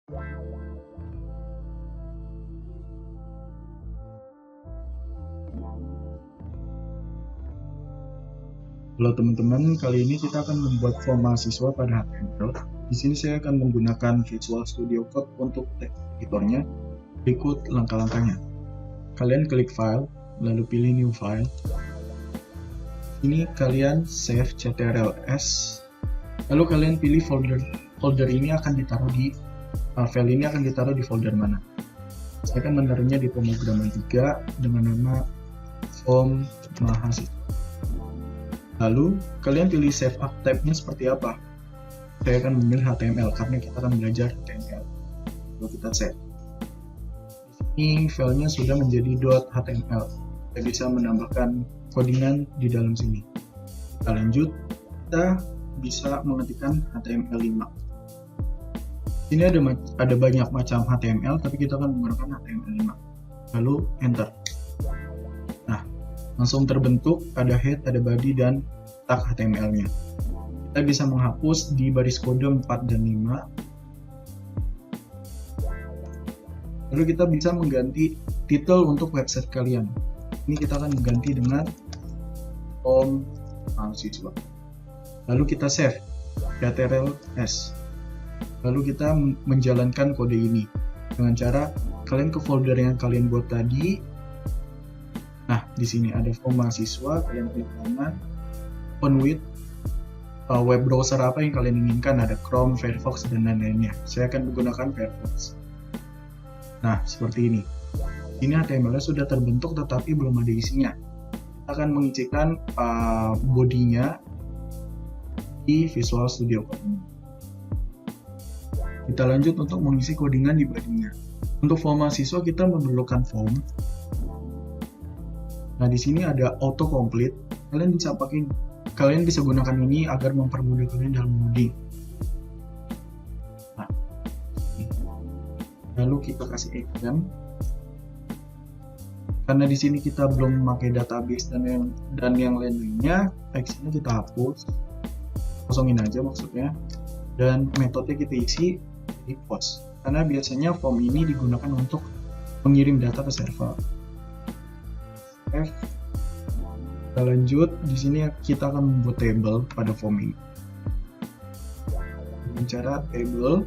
Halo teman-teman, kali ini kita akan membuat form mahasiswa pada HTML. Di sini saya akan menggunakan Visual Studio Code untuk text editornya. Berikut langkah-langkahnya. Kalian klik File, lalu pilih New File. Ini kalian save ctrls. Lalu kalian pilih folder ini akan ditaruh di file ini akan ditaruh di folder mana. Saya akan menaruhnya di pemrograman 3 dengan nama form mahasiswa. Lalu, kalian pilih save as type-nya seperti apa. Saya akan memilih HTML, karena kita akan belajar HTML. Lalu kita save. Di sini, filenya sudah menjadi .html. Kita bisa menambahkan codingan di dalam sini. Kita lanjut, kita bisa mengetikkan HTML5. Ini ada banyak macam HTML, tapi kita akan menggunakan HTML5. Lalu, enter. Langsung terbentuk, ada head, ada body, dan tag HTML-nya. Kita bisa menghapus di baris kode 4 dan 5. Lalu kita bisa mengganti title untuk website kalian. Ini kita akan mengganti dengan form mahasiswa. Lalu kita save, ctrls. Lalu kita menjalankan kode ini. Dengan cara, kalian ke folder yang kalian buat tadi. Nah, di sini ada form mahasiswa, kalian klik kanan, open with web browser apa yang kalian inginkan, ada Chrome, Firefox, dan lain-lainnya. Saya akan menggunakan Firefox. Nah, seperti ini. Ini HTML-nya sudah terbentuk, tetapi belum ada isinya. Kita akan mengisikan bodinya di Visual Studio Code. Kita lanjut untuk mengisi codingan di bodinya. Untuk form mahasiswa, kita memerlukan form. Nah, di sini ada autocomplete. Kalian bisa gunakan ini agar mempermudah kalian dalam mengoding. Nah, lalu kita kasih action. Karena di sini kita belum memakai database dan yang lainnya, actionnya kita hapus. Kosongin aja maksudnya. Dan metode kita isi di post. Karena biasanya form ini digunakan untuk mengirim data ke server. Kita lanjut, di sini kita akan membuat table pada form ini. Dengan cara table,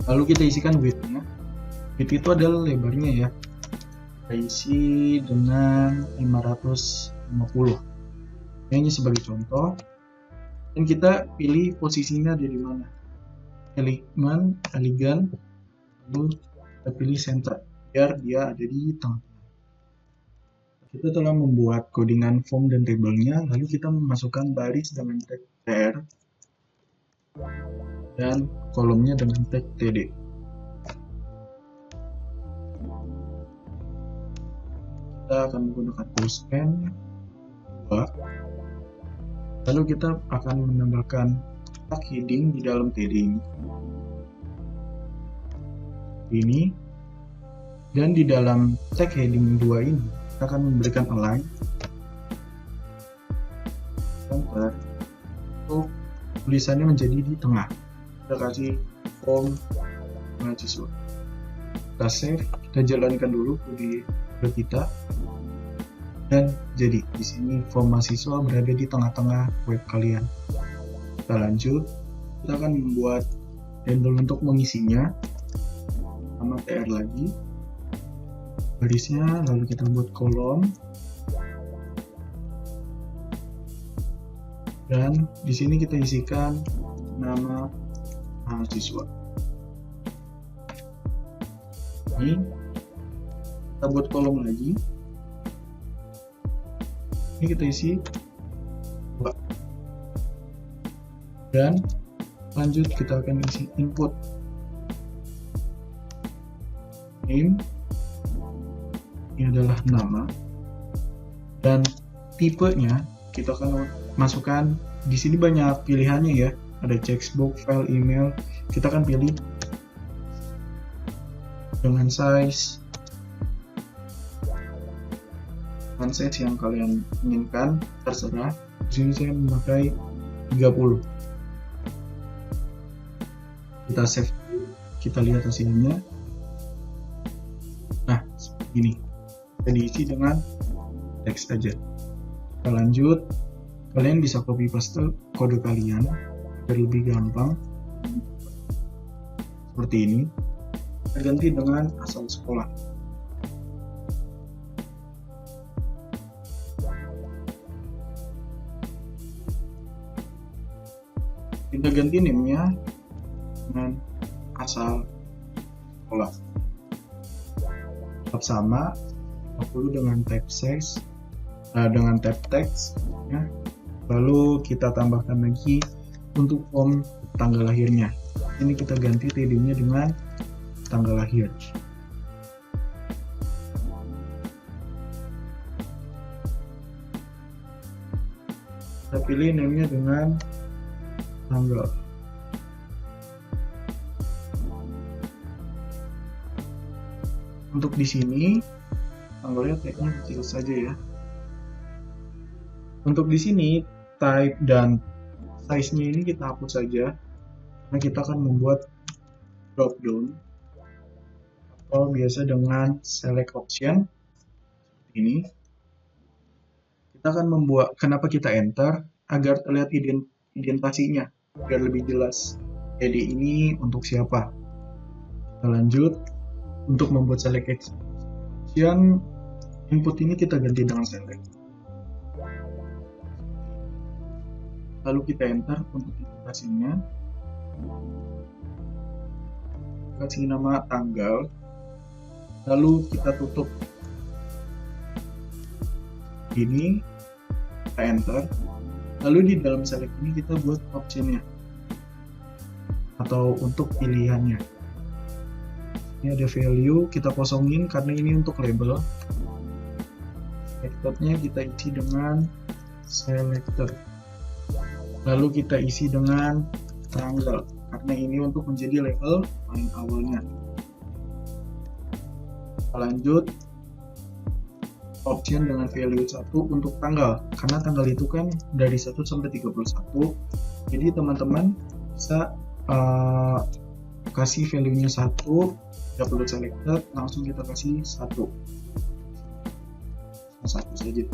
lalu kita isikan width-nya. Width itu adalah lebarnya ya. Kita isi dengan 550. Ini sebagai contoh. Dan kita pilih posisinya ada di mana. Elegant, lalu kita pilih center. Biar dia ada di tengah. Kita telah membuat codingan form dan tabelnya, lalu kita memasukkan baris dengan tag tr dan kolomnya dengan tag td. Kita akan menggunakan postpen 2. Lalu kita akan menambahkan tag heading di dalam td ini. Dan di dalam tag heading 2 ini, kita akan memberikan align center untuk tulisannya menjadi di tengah. Kita kasih form mahasiswa. Kita save, kita jalankan dulu di kode kita. Dan jadi di sini form mahasiswa berada di tengah-tengah web kalian. Kita lanjut, kita akan membuat table untuk mengisinya. Sama tr lagi. Barisnya, lalu kita buat kolom, dan di sini kita isikan nama mahasiswa. Ini kita buat kolom lagi. Ini kita isi 2. Dan lanjut kita akan isi input name. Ini adalah nama, dan tipenya kita akan masukkan. Di sini banyak pilihannya ya, ada textbook, file, email. Kita akan pilih dengan size yang kalian inginkan, terserah. Di sini saya memakai 30. Kita save, kita lihat hasilnya. Nah, seperti ini. Kita diisi dengan teks aja. Kita lanjut. Kalian bisa copy paste kode kalian biar lebih gampang. Seperti ini. Kita ganti dengan asal sekolah. Kita ganti name-nya dengan asal sekolah. Tetap sama, 50 dengan type size, dengan type text, ya. Lalu kita tambahkan lagi untuk form tanggal lahirnya. Ini kita ganti TD-nya dengan tanggal lahir. Kita pilih name-nya dengan tanggal. Untuk di sini tanggalnya tag-nya kecil saja ya. Untuk di sini type dan size-nya ini kita hapus saja. Nah, kita akan membuat drop down atau biasa dengan select option ini. Kita akan membuat, kenapa kita enter? Agar terlihat identasinya biar lebih jelas. Jadi ini untuk siapa? Kita lanjut. Untuk membuat select action, input ini kita ganti dengan select. Lalu kita enter untuk identasinya. Kasih nama tanggal. Lalu kita tutup. Ini kita enter. Lalu di dalam select ini kita buat optionnya atau untuk pilihannya. Ini ada value, kita kosongin karena ini untuk label. Selected-nya kita isi dengan selector. Lalu kita isi dengan tanggal karena ini untuk menjadi label paling awalnya. Kita lanjut. Option dengan value 1 untuk tanggal, karena tanggal itu kan dari 1 sampai 31, jadi teman-teman bisa kasih value-nya 1, tidak perlu selected, langsung kita kasih 1 saja,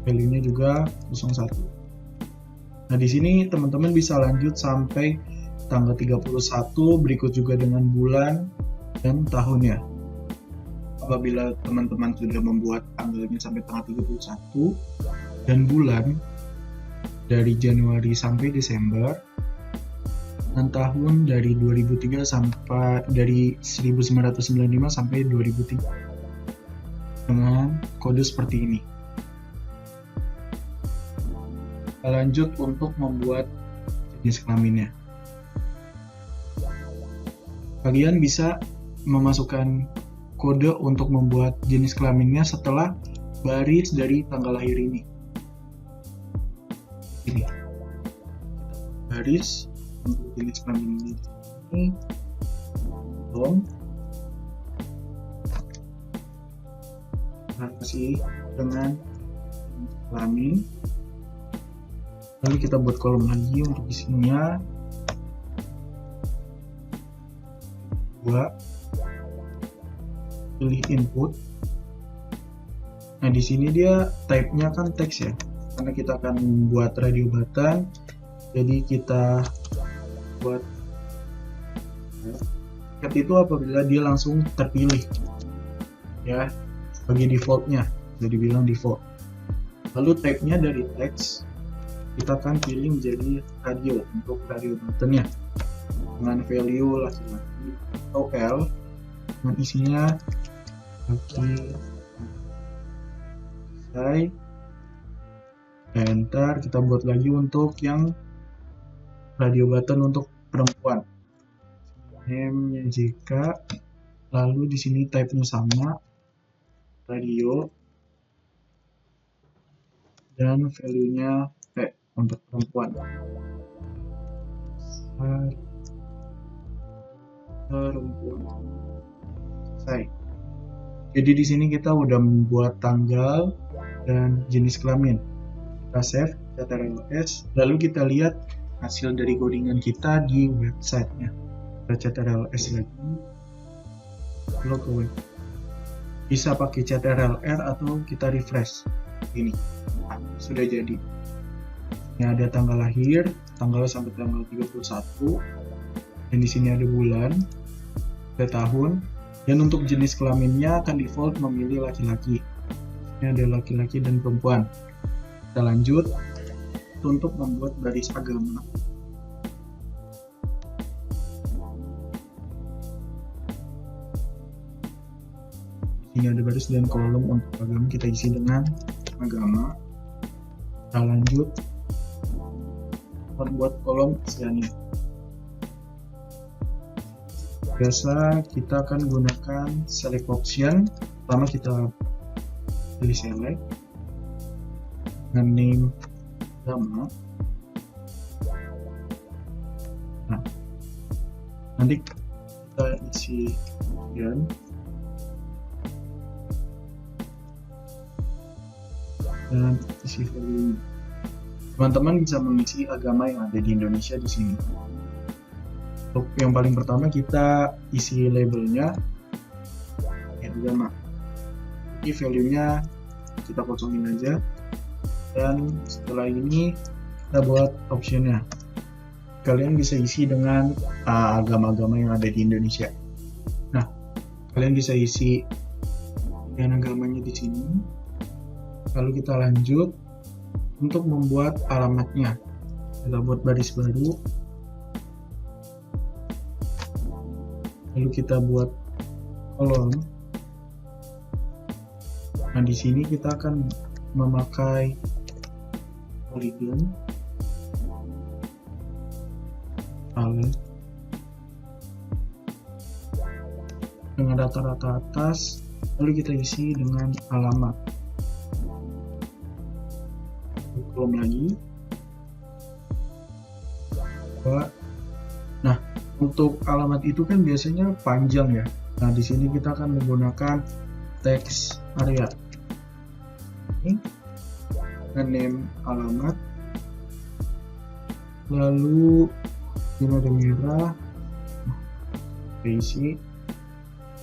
value-nya juga 01. Nah, di sini teman-teman bisa lanjut sampai tanggal 31, berikut juga dengan bulan dan tahunnya. Apabila teman-teman sudah membuat tanggalnya sampai tanggal 31 dan bulan dari Januari sampai Desember dan tahun dari 2003 sampai dari 1995 sampai 2003 dengan kode seperti ini. Kita lanjut untuk membuat jenis kelaminnya. Kalian bisa memasukkan kode untuk membuat jenis kelaminnya setelah baris dari tanggal lahir ini. Ini baris untuk jenis kelamin ini. Kasih dengan kelamin. Lalu kita buat kolom lagi untuk isinya. 2. Pilih input. Nah, di sini dia type-nya kan teks ya, karena kita akan membuat radio button, jadi kita buat text itu apabila dia langsung terpilih ya sebagai defaultnya, jadi bilang default. Lalu type-nya dari teks kita akan pilih menjadi radio untuk radio buttonnya dengan value laki-laki atau L dengan isinya laki. Selesai, enter. Kita buat lagi untuk yang radio button untuk perempuan, name-nya JK, lalu di sini type-nya sama, radio, dan value-nya P untuk perempuan. Selesai. Jadi di sini kita udah membuat tanggal dan jenis kelamin. Kita save, kita taruh S, lalu kita lihat hasil dari codingan kita di websitenya. Kita CTRL-S lagi, lalu ke web. Bisa pakai CTRL-R atau kita refresh. Ini sudah jadi. Ini ada tanggal lahir, tanggal sampai tanggal 31, dan di sini ada bulan, ada tahun, dan untuk jenis kelaminnya akan default memilih laki-laki. Ini ada laki-laki dan perempuan. Kita lanjut untuk membuat baris agama. Ini ada baris dan kolom untuk agama, kita isi dengan agama. Kita lanjut membuat kolom isiannya. Biasa kita akan gunakan select option. Pertama kita pilih select dengan name agama. Nah, nanti kita isi dan isi value. Teman-teman bisa mengisi agama yang ada di Indonesia di sini. Untuk yang paling pertama kita isi labelnya agama. Ini value-nya kita kosongin aja. Dan setelah ini kita buat optionnya. Kalian bisa isi dengan agama-agama yang ada di Indonesia. Nah, kalian bisa isi dengan agamanya di sini. Lalu kita lanjut untuk membuat alamatnya. Kita buat baris baru. Lalu kita buat kolom. Nah, di sini kita akan memakai polygon, dengan rata-rata atas, lalu kita isi dengan alamat. Kolom lagi. Nah, untuk alamat itu kan biasanya panjang ya. Nah, di sini kita akan menggunakan text area. Ini name alamat, lalu ini ada merah, isi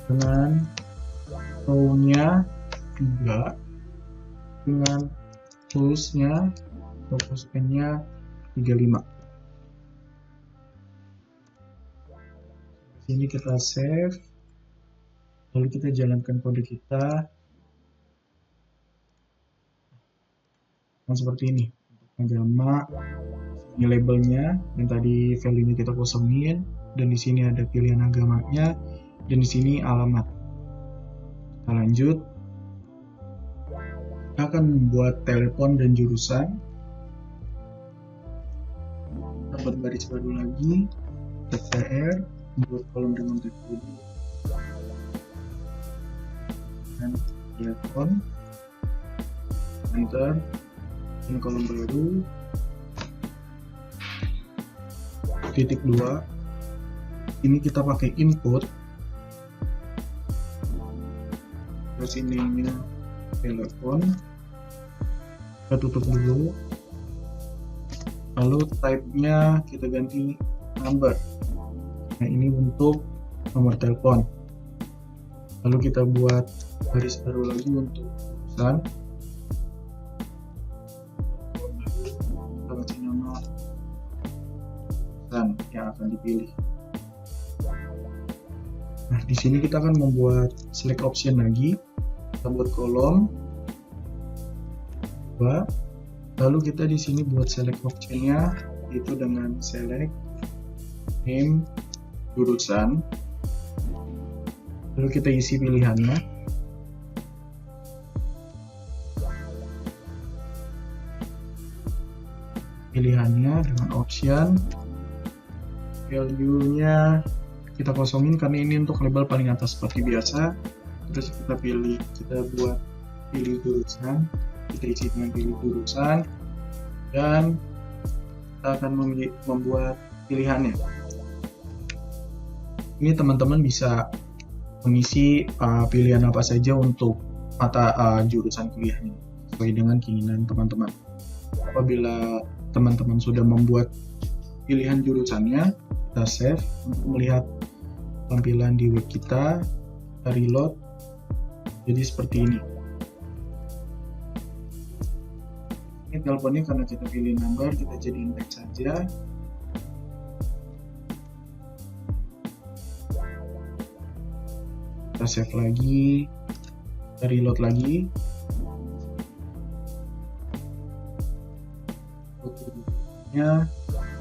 dengan row-nya 3 dengan tulisnya fokus N-nya 35. Sini kita save, lalu kita jalankan kode kita. Nah, seperti ini agama, ini labelnya, dan tadi value-nya kita kosongin, dan di sini ada pilihan agamanya, dan di sini alamat. Kita lanjut. Kita akan membuat telepon dan jurusan. Kita buat baris baru lagi, TR, membuat kolom dengan teks dan telepon, enter. Ini kolom baru, titik 2. Ini kita pakai input, terus ini telepon. Kita tutup dulu, lalu type-nya kita ganti number. Nah, ini untuk nomor telepon. Lalu kita buat baris baru lagi untuk pesan. Kita kasih nama pesan yang akan dipilih. Nah, di sini kita akan membuat select option lagi. Kita buat kolom 2. Lalu kita di sini buat select optionnya itu dengan select name jurusan. Lalu kita isi pilihannya. Dengan option value-nya kita kosongin karena ini untuk label paling atas seperti biasa. Terus kita buat pilih jurusan, kita isi dengan pilih jurusan, dan kita akan membuat pilihannya. Ini teman-teman bisa mengisi pilihan apa saja untuk mata jurusan kuliahnya sesuai dengan keinginan teman-teman. Apabila teman-teman sudah membuat pilihan jurusannya, kita save untuk melihat tampilan di web kita reload jadi seperti ini. Ini teleponnya karena kita pilih number, kita jadiin text saja. Kita save lagi, kita reload lagi.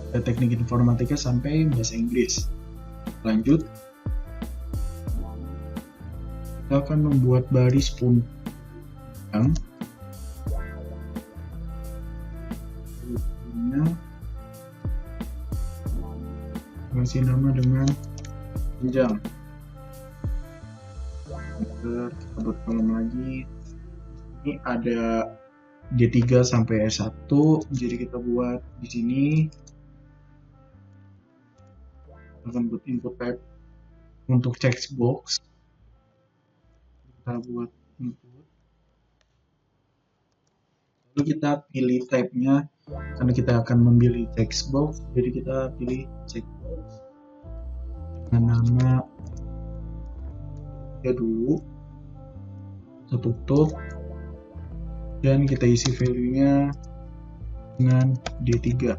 Ada teknik informatika sampai bahasa Inggris. Lanjut, kita akan membuat baris panjang. Kasih nama dengan panjang. Kita buat kolom lagi. Ini ada D3 sampai S1, jadi kita buat di sini. Akan buat input type untuk checkbox. Kita buat input. Lalu kita pilih type-nya, karena kita akan memilih checkbox, jadi kita pilih checkbox dengan nama ya dulu, kita tutup dan kita isi value-nya dengan D3.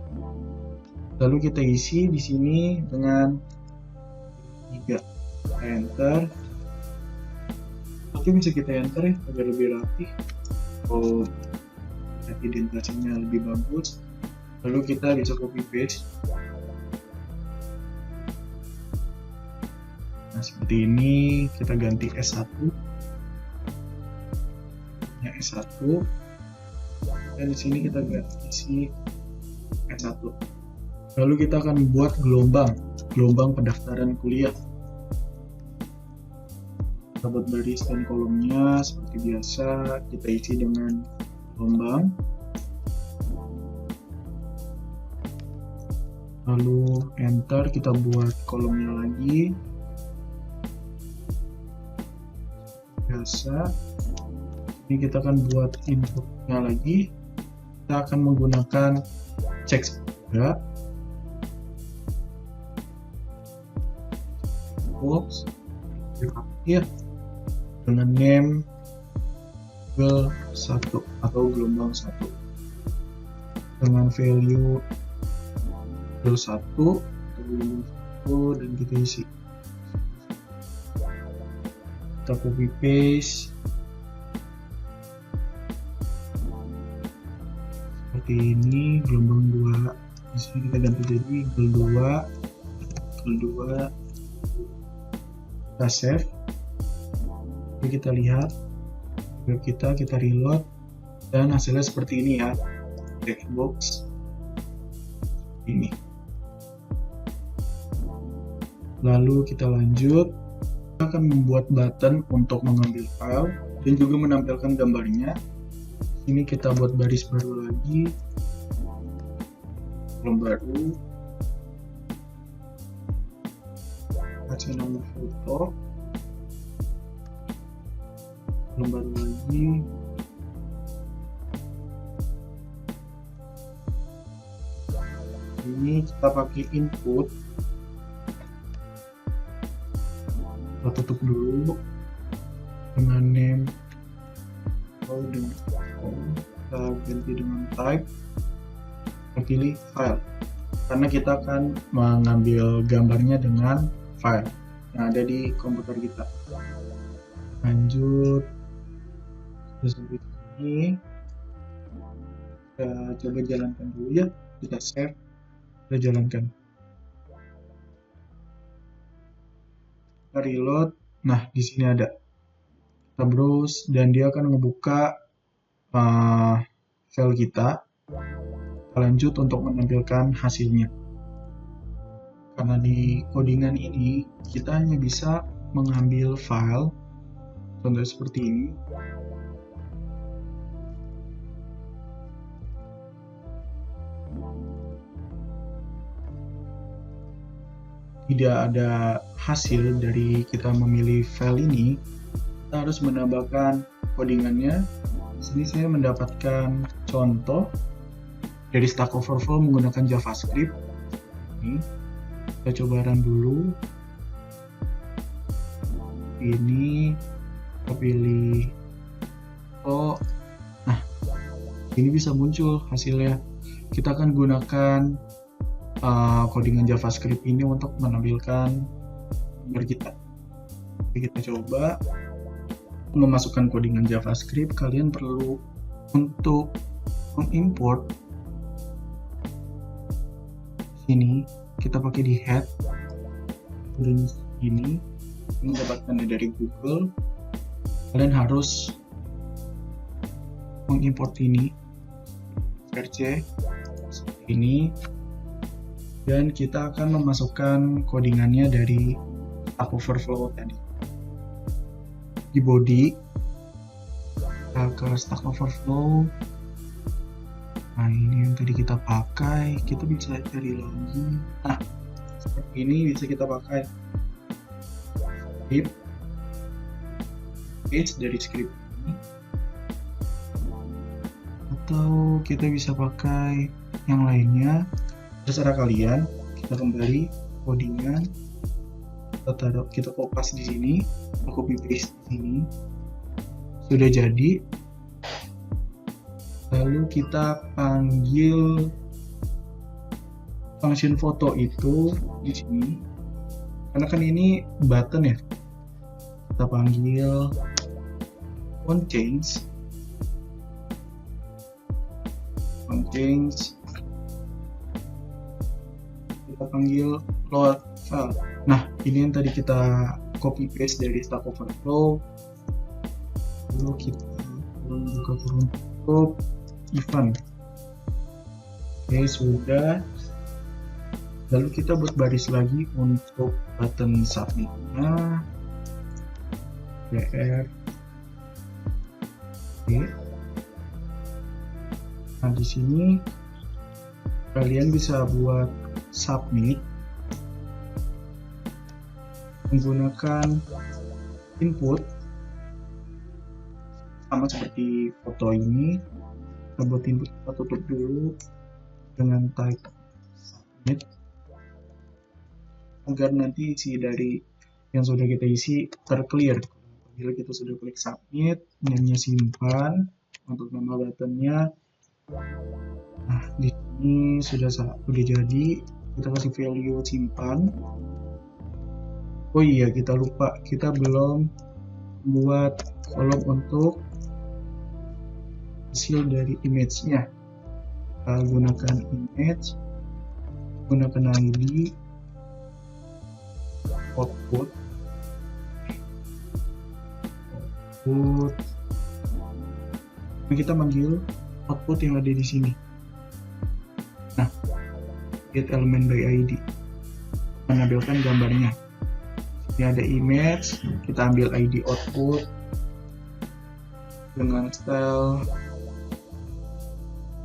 Lalu kita isi di sini dengan 3. Enter. Oke, bisa kita enter ya agar lebih rapi. Oh, indentasinya lebih bagus. Lalu kita bisa copy paste. Nah, seperti ini kita ganti S1. Ya, S1. Dan di sini kita isi S1. Lalu kita akan membuat gelombang pendaftaran kuliah. Kita buat baris dan kolomnya seperti biasa, kita isi dengan gelombang. Lalu enter, kita buat kolomnya lagi. Biasa. Ini kita akan buat inputnya lagi. Kita akan menggunakan checkbox ya, dengan name level 1 atau gelombang 1 dengan value level 1 dan kita isi. Kita copy paste seperti ini. Gelombang 2 di sini kita ganti jadi gel 2. Kita save. Jadi kita lihat web kita reload dan hasilnya seperti ini ya, checkbox ini. Lalu kita lanjut, kita akan membuat button untuk mengambil file dan juga menampilkan gambarnya. Ini kita buat baris baru lagi, kolom baru, kasih nama foto, kolom baru lagi, ini kita pakai input. Kita tutup dulu dengan name, kita ganti dengan type, kita pilih file karena kita akan mengambil gambarnya dengan file yang ada di komputer kita. Lanjut, seperti ini. Kita coba jalankan dulu ya, kita save, kita jalankan. Kita reload. Nah, di sini ada. Kita browse dan dia akan membuka file kita. Kita lanjut untuk menampilkan hasilnya. Karena di codingan ini kita hanya bisa mengambil file, contoh seperti ini. Tidak ada hasil dari kita memilih file ini, kita harus menambahkan codingannya. Di sini saya mendapatkan contoh dari Stack Overflow menggunakan JavaScript. ini. Kita coba run dulu. Ini kita pilih nah ini bisa muncul hasilnya. Kita akan gunakan codingan JavaScript ini untuk menampilkan gambar kita. Jadi kita coba memasukkan codingan JavaScript. Kalian perlu untuk mengimport sini, kita pakai di head dan ini mendapatkannya dari Google. Kalian harus mengimport ini RC seperti ini, dan kita akan memasukkan codingannya dari Stack Overflow tadi. Di body kita ke Stack Overflow. Nah ini yang tadi kita pakai, kita bisa cari lagi. Nah seperti ini bisa kita pakai script page dari script ini, atau kita bisa pakai yang lainnya, terserah kalian. Kita kembali codingan, kita kopas di sini, kita copy paste di sini, sudah jadi. Lalu kita panggil function foto itu di sini, karena kan ini button ya. Kita panggil font change, kita panggil load file. Nah ini yang tadi kita copy paste dari Stack Overflow. Lalu kita buka kurung tutup event. Oke sudah. Lalu kita buat baris lagi untuk button submit-nya. BR. Oke. Nah di sini kalian bisa buat submit menggunakan input sama seperti foto ini. Kita buat input, kita tutup dulu dengan type submit agar nanti isi dari yang sudah kita isi terclear. Bila kita sudah klik submit, namanya simpan untuk nama buttonnya. Nah di sini sudah jadi, kita kasih value simpan. Oh iya kita lupa, kita belum buat kolom untuk hasil dari image-nya. Kita gunakan image, gunakan ID, output, dan kita manggil output yang ada di sini. Nah, get element by ID, menampilkan gambarnya. Ini ada image, kita ambil ID output dengan style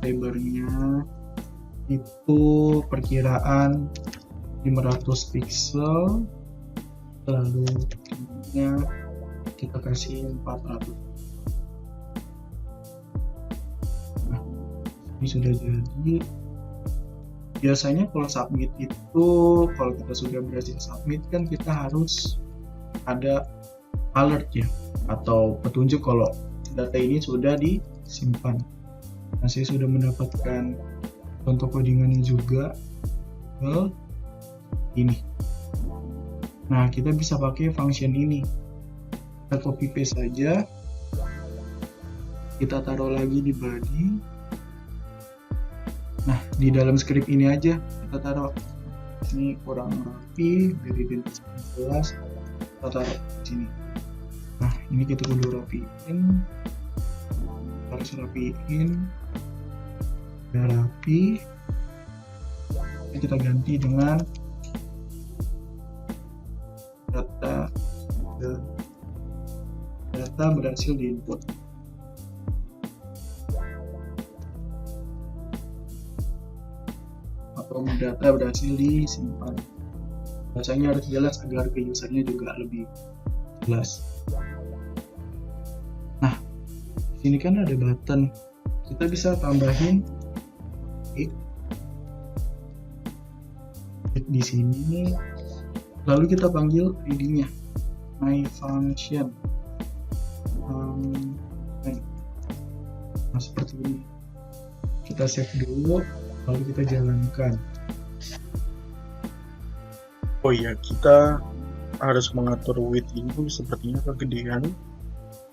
lebarnya itu perkiraan 500 pixel, lalu tingginya kita kasih 400. Nah ini sudah jadi. Biasanya kalau submit itu, kalau kita sudah berhasil submit kan kita harus ada alert ya, atau petunjuk kalau data ini sudah disimpan. Nah saya sudah mendapatkan contoh codingannya juga ini. Nah kita bisa pakai function ini, kita copy paste saja, kita taruh lagi di body. Nah di dalam script ini aja kita taruh. Ini kurang rapi, dari identitas jelas, kita taruh di sini. Nah ini kita kudu rapiin, harus rapiin, udah rapi. Ini kita ganti dengan data berhasil diinput. Atau data berhasil disimpan. Bahasanya harus jelas agar ke usernya juga lebih jelas. Nah, sini kan ada button, kita bisa tambahin klik di sini, lalu kita panggil ID-nya my function. Nah, seperti ini. Kita save dulu, lalu kita jalankan. Oh iya, kita harus mengatur width ini sepertinya kegedean.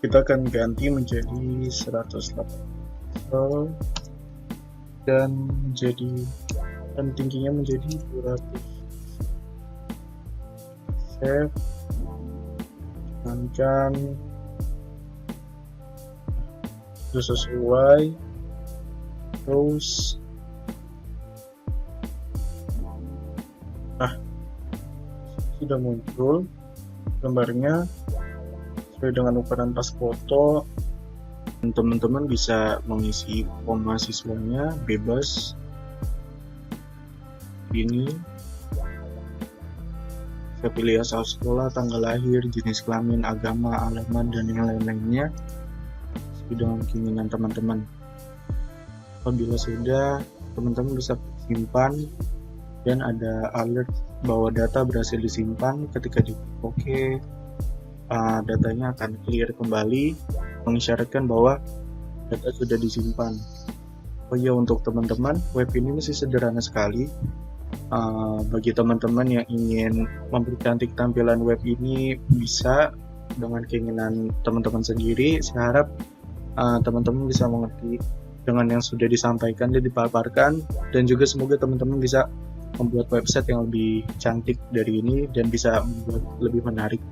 Kita akan ganti menjadi 108 pixel dan tingginya menjadi 200. Save, tekankan, itu sesuai, terus sudah muncul gambarnya sesuai dengan ukuran pas foto. Teman-teman bisa mengisi form mahasiswanya bebas ini. Saya pilih asal sekolah, tanggal lahir, jenis kelamin, agama, alamat, dan yang lain-lainnya sesuai dengan keinginan teman-teman. Apabila sudah, teman-teman bisa simpan dan ada alert bahwa data berhasil disimpan. Ketika di OK, datanya akan clear kembali, mengisyaratkan bahwa data sudah disimpan. Oh iya, untuk teman-teman, web ini masih sederhana sekali. Bagi teman-teman yang ingin mempercantik tampilan web ini, bisa dengan keinginan teman-teman sendiri. Saya harap teman-teman bisa mengerti dengan yang sudah disampaikan dan dipaparkan, dan juga semoga teman-teman bisa membuat website yang lebih cantik dari ini dan bisa membuat lebih menarik